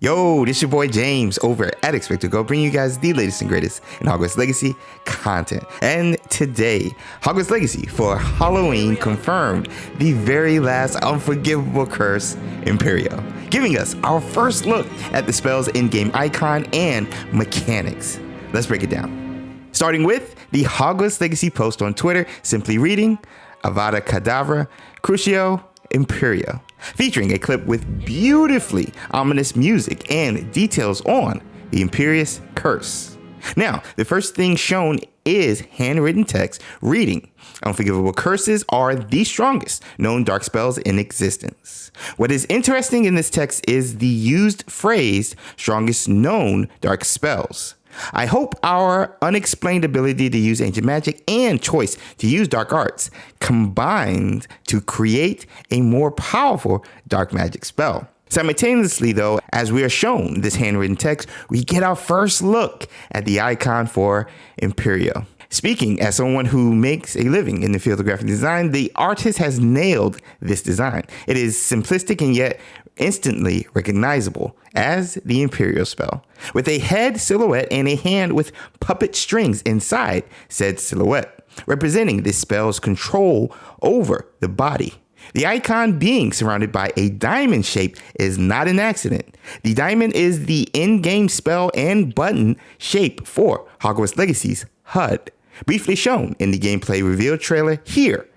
Yo, this your boy James over at XpectoGO, bringing you guys the latest and greatest in Hogwarts Legacy content. And today, Hogwarts Legacy for Halloween confirmed the very last Unforgivable Curse Imperio, giving us our first look at the spell's in-game icon and mechanics. Let's break it down. Starting with the Hogwarts Legacy post on Twitter, simply reading Avada Kedavra Crucio Imperio, featuring a clip with beautifully ominous music and details on the Unforgivable Curse. Now, the first thing shown is handwritten text reading, Unforgivable curses are the strongest known dark spells in existence. What is interesting in this text is the used phrase, strongest known dark spells. I hope our unexplained ability to use ancient magic and choice to use dark arts combined to create a more powerful dark magic spell. Simultaneously, though, as we are shown this handwritten text, we get our first look at the icon for Imperio. Speaking as someone who makes a living in the field of graphic design, the artist has nailed this design. It is simplistic and yet instantly recognizable as the Imperio spell, with a head silhouette and a hand with puppet strings inside said silhouette, representing this spell's control over the body. The icon being surrounded by a diamond shape is not an accident. The diamond is the in-game spell and button shape for Hogwarts Legacy's HUD, briefly shown in the gameplay reveal trailer here.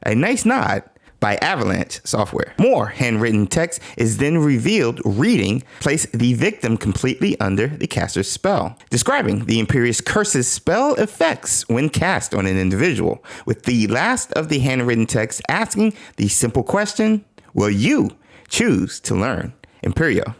A nice nod by Avalanche Software. More handwritten text is then revealed reading, place the victim completely under the caster's spell, describing the Imperious Curse's spell effects when cast on an individual, with the last of the handwritten text asking the simple question, will you choose to learn Imperio?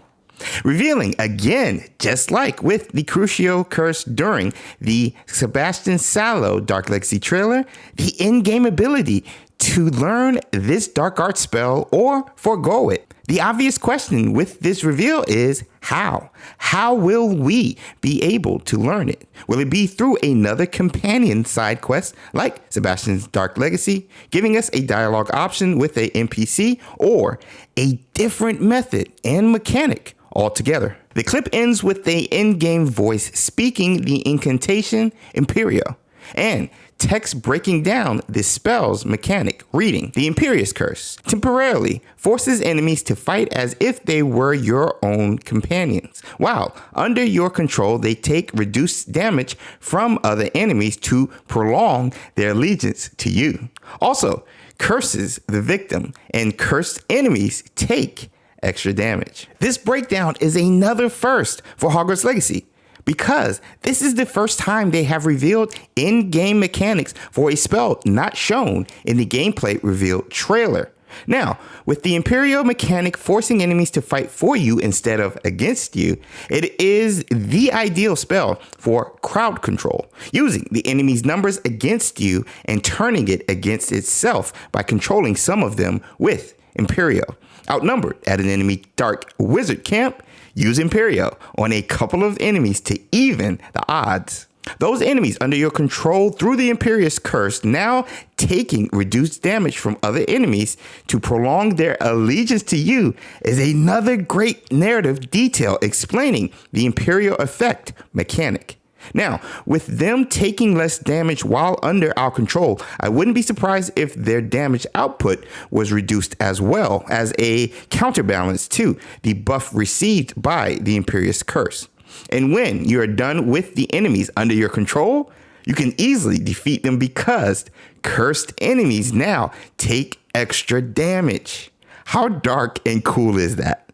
Revealing again, just like with the Crucio Curse during the Sebastian Sallow Dark Legacy trailer, the in-game ability to learn this dark art spell or forgo it. The obvious question with this reveal is how? How will we be able to learn it? Will it be through another companion side quest like Sebastian's Dark Legacy, giving us a dialogue option with a NPC, or a different method and mechanic altogether? The clip ends with the in-game voice speaking the incantation Imperio and text breaking down this spell's mechanic, reading the Imperious Curse temporarily forces enemies to fight as if they were your own companions. While under your control, they take reduced damage from other enemies to prolong their allegiance to you. Also, curses the victim and cursed enemies take extra damage. This breakdown is another first for Hogwarts Legacy, because this is the first time they have revealed in-game mechanics for a spell not shown in the gameplay reveal trailer. Now, with the Imperio mechanic forcing enemies to fight for you instead of against you, it is the ideal spell for crowd control, using the enemy's numbers against you and turning it against itself by controlling some of them with Imperio. Outnumbered at an enemy dark wizard camp, use Imperio on a couple of enemies to even the odds. Those enemies under your control through the Imperious Curse now taking reduced damage from other enemies to prolong their allegiance to you is another great narrative detail explaining the Imperio effect mechanic. Now, with them taking less damage while under our control, I wouldn't be surprised if their damage output was reduced as well as a counterbalance to the buff received by the Imperious Curse. And when you are done with the enemies under your control, you can easily defeat them because cursed enemies now take extra damage. How dark and cool is that?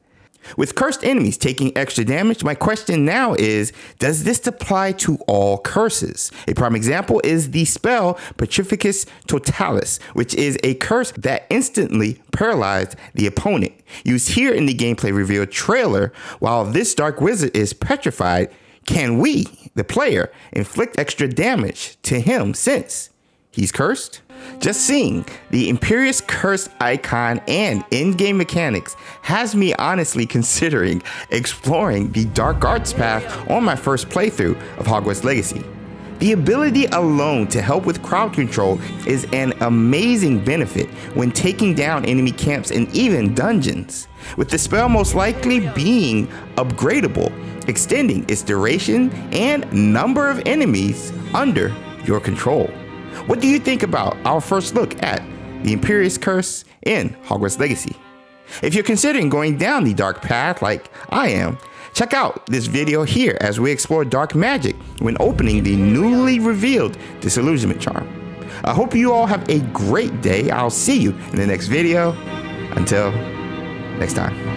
With cursed enemies taking extra damage, my question now is, does this apply to all curses? A prime example is the spell Petrificus Totalis, which is a curse that instantly paralyzed the opponent. Used here in the gameplay reveal trailer, while this dark wizard is petrified, can we, the player, inflict extra damage to him since he's cursed? Just seeing the Imperious Curse icon and in-game mechanics has me honestly considering exploring the dark arts path on my first playthrough of Hogwarts Legacy. The ability alone to help with crowd control is an amazing benefit when taking down enemy camps and even dungeons, with the spell most likely being upgradable, extending its duration and number of enemies under your control. What do you think about our first look at the Unforgivable Curse in Hogwarts Legacy? If you're considering going down the dark path like I am, check out this video here as we explore dark magic when opening the newly revealed Disillusionment Charm. I hope you all have a great day. I'll see you in the next video. Until next time.